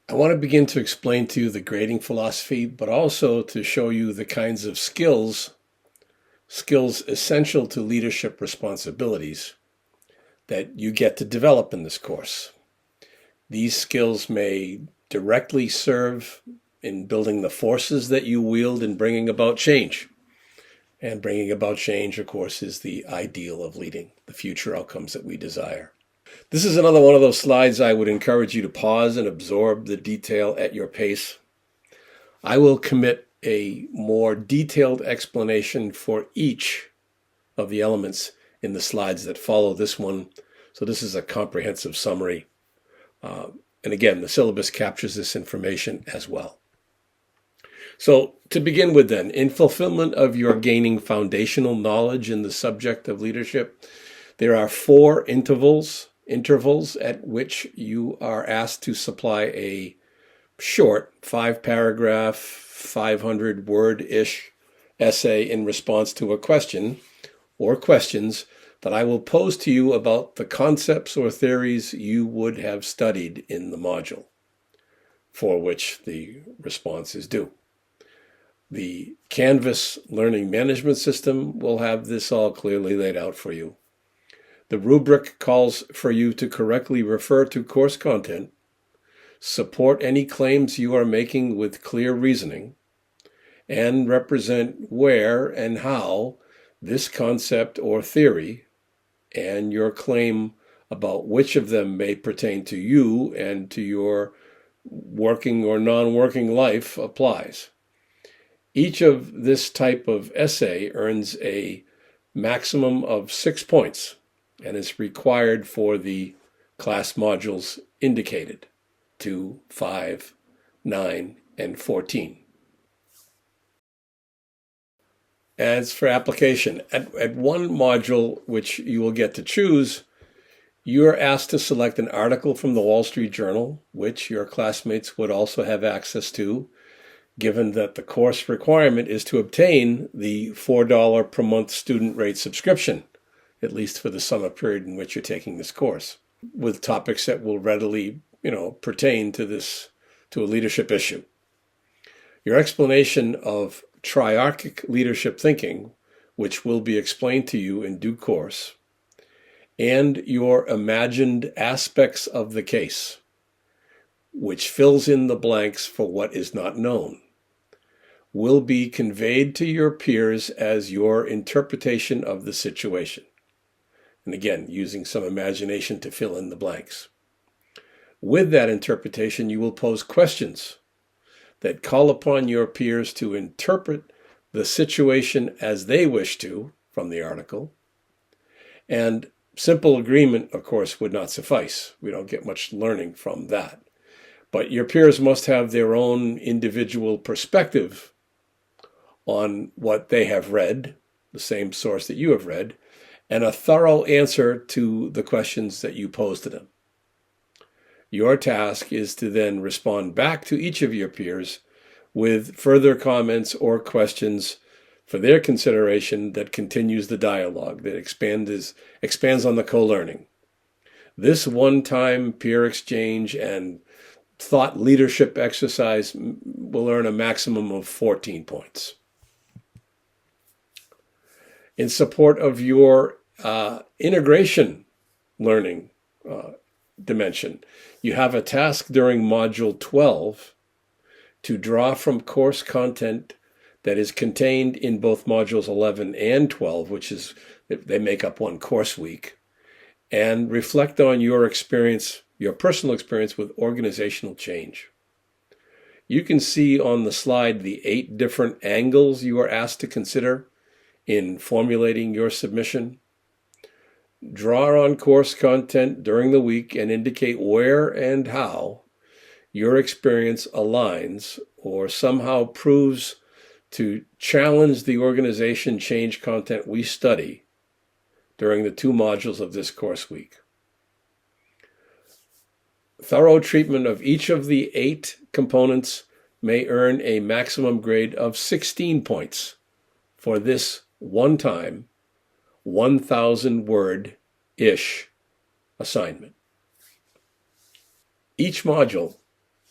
I want to begin to explain to you the grading philosophy, but also to show you the kinds of skills essential to leadership responsibilities that you get to develop in this course. These skills may directly serve in building the forces that you wield in bringing about change. And bringing about change, of course, is the ideal of leading, the future outcomes that we desire. This is another one of those slides I would encourage you to pause and absorb the detail at your pace. I will commit a more detailed explanation for each of the elements in the slides that follow this one. So this is a comprehensive summary. And again, the syllabus captures this information as well. So to begin with then, in fulfillment of your gaining foundational knowledge in the subject of leadership, there are 4 intervals at which you are asked to supply a short 5-paragraph, 500-word-ish essay in response to a question or questions that I will pose to you about the concepts or theories you would have studied in the module for which the response is due. The Canvas learning management system will have this all clearly laid out for you. The rubric calls for you to correctly refer to course content, support any claims you are making with clear reasoning, and represent where and how this concept or theory and your claim about which of them may pertain to you and to your working or non-working life applies. Each of this type of essay earns a maximum of 6 points and is required for the class modules indicated, 2, 5, 9, and 14. As for application, at one module which you will get to choose, you are asked to select an article from the Wall Street Journal, which your classmates would also have access to, given that the course requirement is to obtain the $4 per month student rate subscription, at least for the summer period in which you're taking this course, with topics that will readily, pertain to a leadership issue. Your explanation of triarchic leadership thinking, which will be explained to you in due course, and your imagined aspects of the case, which fills in the blanks for what is not known, will be conveyed to your peers as your interpretation of the situation. And again, using some imagination to fill in the blanks. With that interpretation, you will pose questions that call upon your peers to interpret the situation as they wish to from the article. And simple agreement, of course, would not suffice. We don't get much learning from that. But your peers must have their own individual perspective on what they have read, the same source that you have read, and a thorough answer to the questions that you pose to them. Your task is to then respond back to each of your peers with further comments or questions for their consideration that continues the dialogue, that expands on the co-learning. This one-time peer exchange and thought leadership exercise will earn a maximum of 14 points. In support of your integration learning dimension, you have a task during Module 12 to draw from course content that is contained in both Modules 11 and 12, which is, they make up one course week, and reflect on your experience, your personal experience with organizational change. You can see on the slide the 8 different angles you are asked to consider in formulating your submission. Draw on course content during the week and indicate where and how your experience aligns or somehow proves to challenge the organization change content we study during the 2 modules of this course week. Thorough treatment of each of the 8 components may earn a maximum grade of 16 points for this one-time 1,000-word-ish assignment. Each module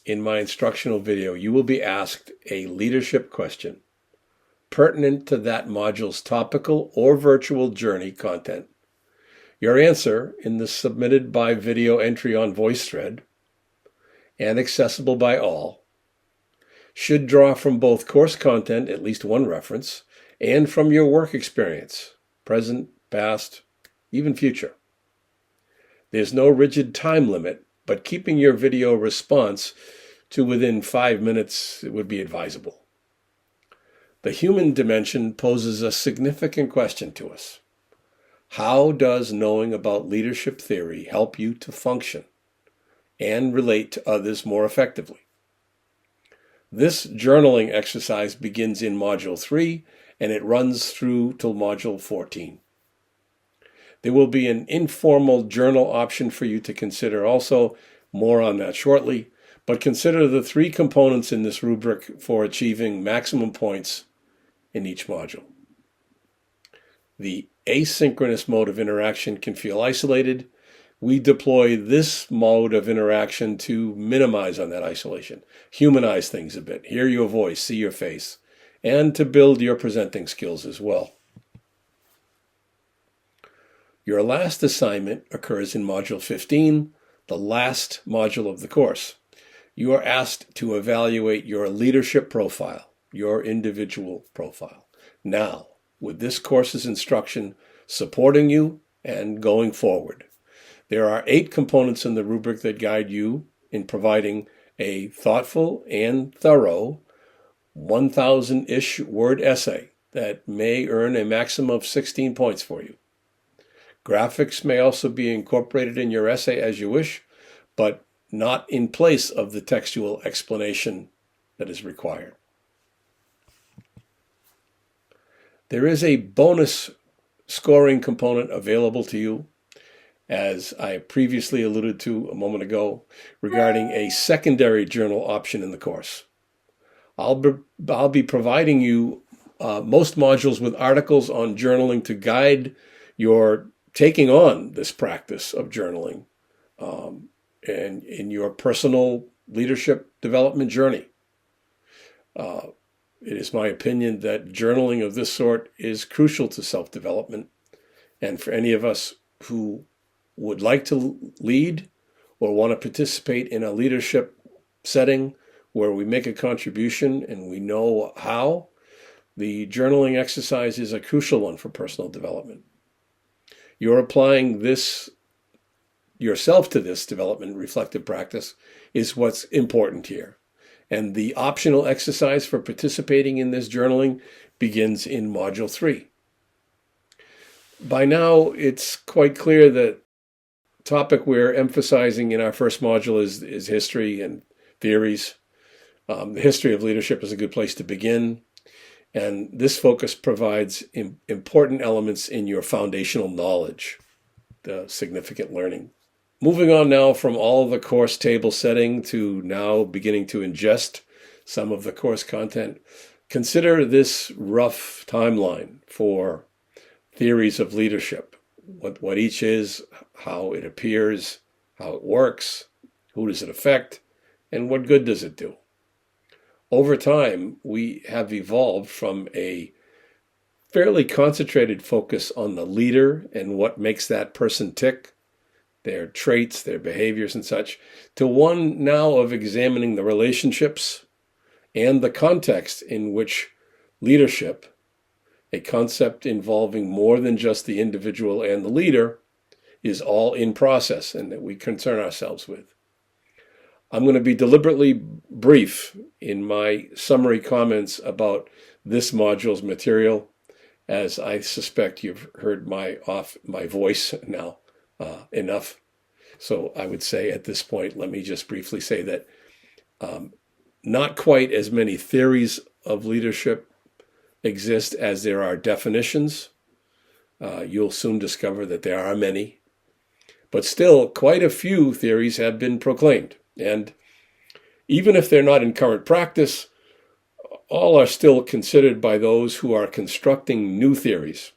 in my instructional video, you will be asked a leadership question pertinent to that module's topical or virtual journey content. Your answer in the submitted by video entry on VoiceThread and accessible by all should draw from both course content, at least one reference, and from your work experience, present, past, even future. There's no rigid time limit, but keeping your video response to within 5 minutes would be advisable. The human dimension poses a significant question to us. How does knowing about leadership theory help you to function and relate to others more effectively? This journaling exercise begins in Module 3 and it runs through till Module 14. There will be an informal journal option for you to consider also, more on that shortly, but consider the 3 components in this rubric for achieving maximum points in each module. The asynchronous mode of interaction can feel isolated. We deploy this mode of interaction to minimize on that isolation, humanize things a bit, hear your voice, see your face, and to build your presenting skills as well. Your last assignment occurs in Module 15, the last module of the course. You are asked to evaluate your leadership profile, your individual profile. Now, with this course's instruction supporting you and going forward, there are 8 components in the rubric that guide you in providing a thoughtful and thorough 1,000-ish word essay that may earn a maximum of 16 points for you. Graphics may also be incorporated in your essay as you wish, but not in place of the textual explanation that is required. There is a bonus scoring component available to you, as I previously alluded to a moment ago, regarding a secondary journal option in the course. I'll be providing you most modules with articles on journaling to guide your taking on this practice of journaling and in your personal leadership development journey. It is my opinion that journaling of this sort is crucial to self-development, and for any of us who would like to lead or want to participate in a leadership setting where we make a contribution and we know how, the journaling exercise is a crucial one for personal development. You're applying this yourself to this development reflective practice is what's important here. And the optional exercise for participating in this journaling begins in Module 3. By now, it's quite clear that the topic we're emphasizing in our first module is history and theories. The history of leadership is a good place to begin. And this focus provides important elements in your foundational knowledge, the significant learning. Moving on now from all of the course table setting to now beginning to ingest some of the course content, consider this rough timeline for theories of leadership, what each is, how it appears, how it works, who does it affect, and what good does it do. Over time, we have evolved from a fairly concentrated focus on the leader and what makes that person tick, their traits, their behaviors and such, to one now of examining the relationships and the context in which leadership, a concept involving more than just the individual and the leader, is all in process and that we concern ourselves with. I'm going to be deliberately brief in my summary comments about this module's material, as I suspect you've heard my voice now enough. So I would say at this point, let me just briefly say that not quite as many theories of leadership exist as there are definitions. You'll soon discover that there are many, but still quite a few theories have been proclaimed. And even if they're not in current practice, all are still considered by those who are constructing new theories.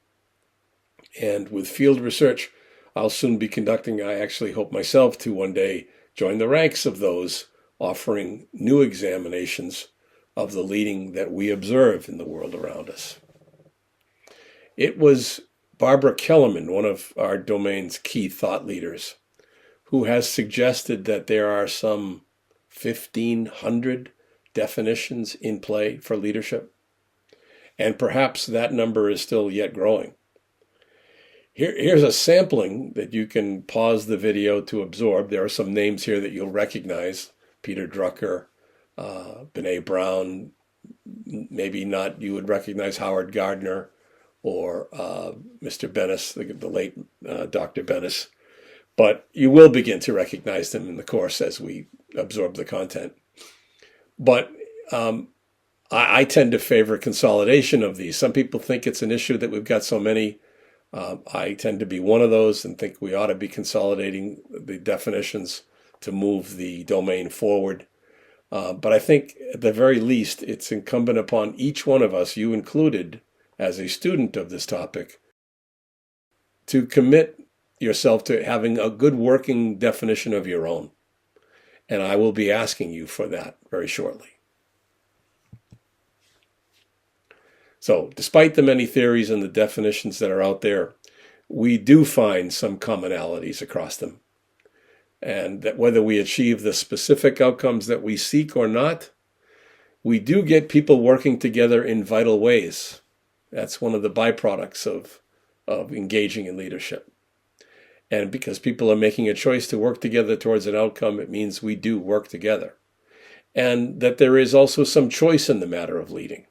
And with field research I'll soon be conducting, I actually hope myself to one day join the ranks of those offering new examinations of the leading that we observe in the world around us. It was Barbara Kellerman, one of our domain's key thought leaders, who has suggested that there are some 1,500 definitions in play for leadership, and perhaps that number is still yet growing. Here's a sampling that you can pause the video to absorb. There are some names here that you'll recognize: Peter Drucker, Brene Brown. Maybe not, you would recognize Howard Gardner or Mr. Bennis, the late Dr. Bennis. But you will begin to recognize them in the course as we absorb the content. But I tend to favor consolidation of these. Some people think it's an issue that we've got so many. I tend to be one of those and think we ought to be consolidating the definitions to move the domain forward. But I think at the very least, it's incumbent upon each one of us, you included, as a student of this topic, to commit yourself to having a good working definition of your own. And I will be asking you for that very shortly. So, despite the many theories and the definitions that are out there, we do find some commonalities across them. And that whether we achieve the specific outcomes that we seek or not, we do get people working together in vital ways. That's one of the byproducts of engaging in leadership. And because people are making a choice to work together towards an outcome, it means we do work together. And that there is also some choice in the matter of leading,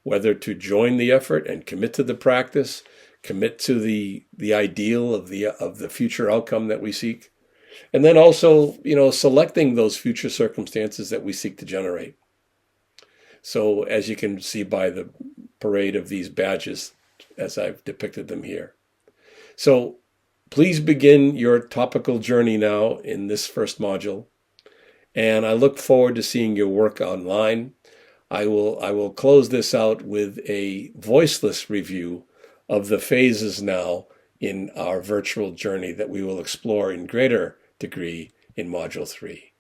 whether to join the effort and commit to the practice, commit to the ideal of the future outcome that we seek, and then also, selecting those future circumstances that we seek to generate. So as you can see by the parade of these badges, as I've depicted them here. So please begin your topical journey now in this first module, and I look forward to seeing your work online. I will close this out with a voiceless review of the phases now in our virtual journey that we will explore in greater degree in Module 3.